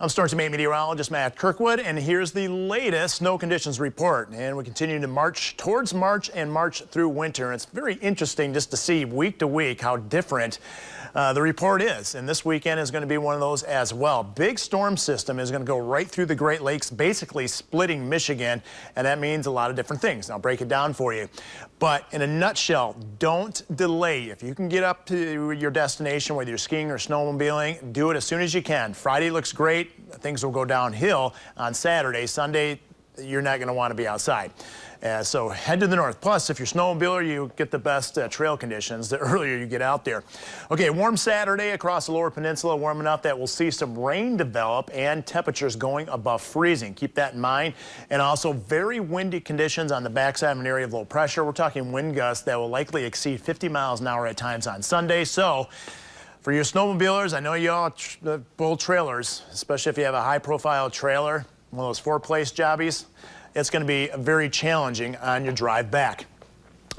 I'm Storm Team 8 meteorologist Matt Kirkwood, and here's the latest snow conditions report. And we continue to march towards March and march through winter. It's very interesting just to see week to week how different the report is. And this weekend is going to be one of those as well. Big storm system is going to go right through the Great Lakes, basically splitting Michigan, and that means a lot of different things. I'll break it down for you. But in a nutshell, don't delay. If you can get up to your destination, whether you're skiing or snowmobiling, do it as soon as you can. Friday looks great. Things will go downhill on Saturday. Sunday, you're not going to want to be outside. So head to the north. Plus, if you're snowmobiler, you get the best trail conditions the earlier you get out there. Okay, warm Saturday across the lower peninsula, warm enough that we'll see some rain develop and temperatures going above freezing. Keep that in mind. And also very windy conditions on the backside of an area of low pressure. We're talking wind gusts that will likely exceed 50 miles an hour at times on Sunday. So for your snowmobilers, I know you all bull trailers, especially if you have a high-profile trailer, one of those four-place jobbies, it's going to be very challenging on your drive back.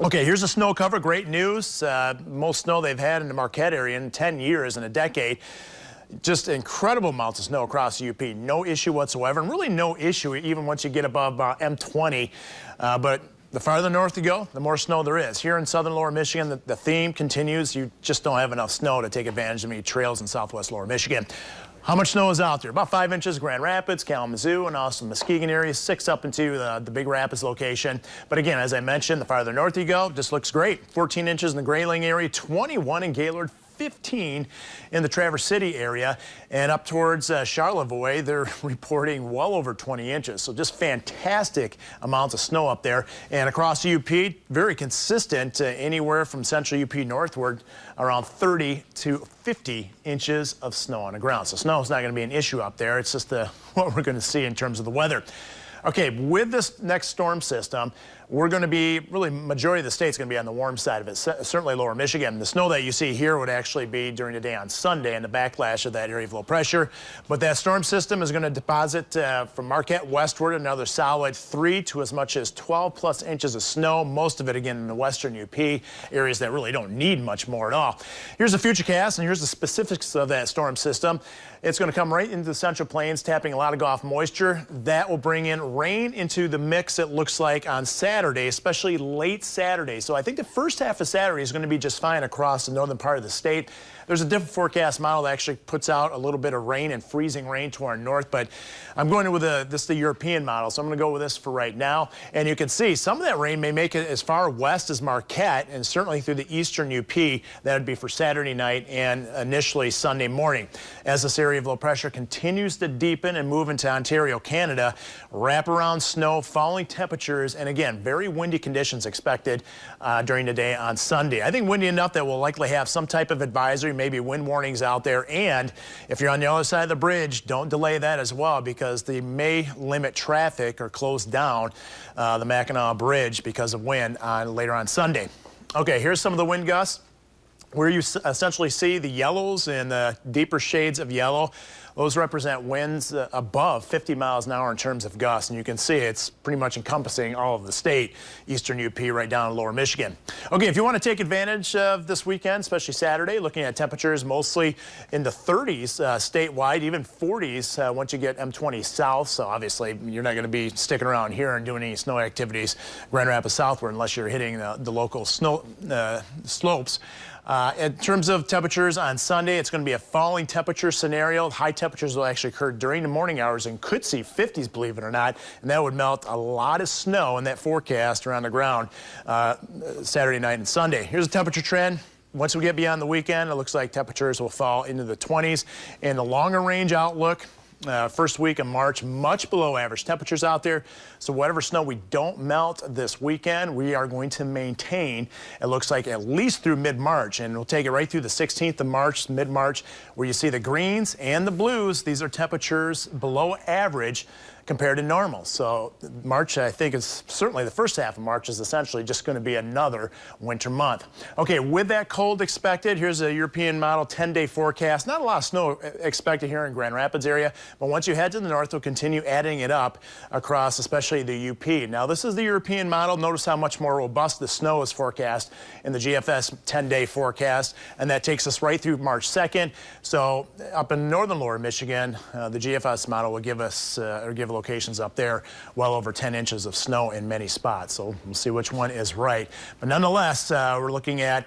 Okay, here's the snow cover. Great news. Most snow they've had in the Marquette area in 10 years, in a decade. Just incredible amounts of snow across the UP. No issue whatsoever, and really no issue even once you get above M20. But the farther north you go, the more snow there is. Here in southern lower Michigan, the theme continues. You just don't have enough snow to take advantage of many trails in southwest lower Michigan. How much snow is out there? About 5 inches, Grand Rapids, Kalamazoo, and also Muskegon area, 6 up into the Big Rapids location. But again, as I mentioned, the farther north you go, just looks great. 14 inches in the Grayling area, 21 in Gaylord, 15 in the Traverse City area, and up towards Charlevoix, they're reporting well over 20 inches. So just fantastic amounts of snow up there. And across the UP, very consistent, anywhere from central UP northward, around 30 to 50 inches of snow on the ground. So snow is not going to be an issue up there. It's just what we're going to see in terms of the weather. Okay, with this next storm system, we're going to be, really, majority of the state's going to be on the warm side of it, certainly lower Michigan. The snow that you see here would actually be during the day on Sunday and the backlash of that area of low pressure. But that storm system is going to deposit from Marquette westward another solid 3 to as much as 12 plus inches of snow, most of it again in the western UP, areas that really don't need much more at all. Here's the futurecast, and here's the specifics of that storm system. It's going to come right into the Central Plains, tapping a lot of off moisture. That will bring in rain into the mix, it looks like, on Saturday, especially late Saturday. So I think the first half of Saturday is going to be just fine across the northern part of the state. There's a different forecast model that actually puts out a little bit of rain and freezing rain to our north, but I'm going with the European model, so I'm going to go with this for right now. And you can see some of that rain may make it as far west as Marquette and certainly through the eastern UP. That would be for Saturday night and initially Sunday morning. As this area of low pressure continues to deepen and move into Ontario, Canada, wraparound snow, falling temperatures, and again, very windy conditions expected during the day on Sunday. I think windy enough that we'll likely have some type of advisory, maybe wind warnings out there. And if you're on the other side of the bridge, don't delay that as well, because they may limit traffic or close down the Mackinac Bridge because of wind later on Sunday. Okay, here's some of the wind gusts where you essentially see the yellows and the deeper shades of yellow. Those represent winds above 50 miles an hour in terms of gusts, and you can see it's pretty much encompassing all of the state, eastern UP right down to lower Michigan. Okay, if you want to take advantage of this weekend, especially Saturday, looking at temperatures mostly in the 30s statewide, even 40s once you get M20 south. So obviously you're not going to be sticking around here and doing any snow activities Grand Rapids southward unless you're hitting the local snow slopes. In terms of temperatures on Sunday, it's going to be a falling temperature scenario. High temperatures will actually occur during the morning hours and could see 50s, believe it or not, and that would melt a lot of snow in that forecast around the ground Saturday night and Sunday. Here's a temperature trend. Once we get beyond the weekend, it looks like temperatures will fall into the 20s. And the longer range outlook, first week of March, much below average temperatures out there. So whatever snow we don't melt this weekend, we are going to maintain, it looks like, at least through mid-March. And we'll take it right through the 16th of March, mid-March, where you see the greens and the blues. These are temperatures below average compared to normal. So March, I think, is certainly the first half of March is essentially just going to be another winter month. Okay, with that cold expected, here's a European model 10-day forecast. Not a lot of snow expected here in Grand Rapids area, but once you head to the north, we'll continue adding it up across, especially the UP. Now, this is the European model. Notice how much more robust the snow is forecast in the GFS 10-day forecast, and that takes us right through March 2nd. So up in northern lower Michigan, the GFS model will give us or give locations up there well over 10 inches of snow in many spots. So we'll see which one is right. But nonetheless, we're looking at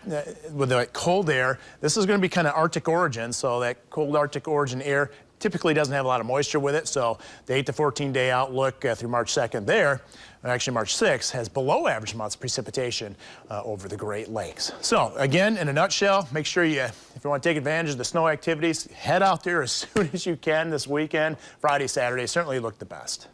with the cold air. This is going to be kind of Arctic origin, so that cold Arctic origin air typically doesn't have a lot of moisture with it, so the 8 to 14-day outlook through March 2nd there, actually March 6th, has below average amounts of precipitation over the Great Lakes. So again, in a nutshell, make sure if you want to take advantage of the snow activities, head out there as soon as you can this weekend. Friday, Saturday certainly look the best.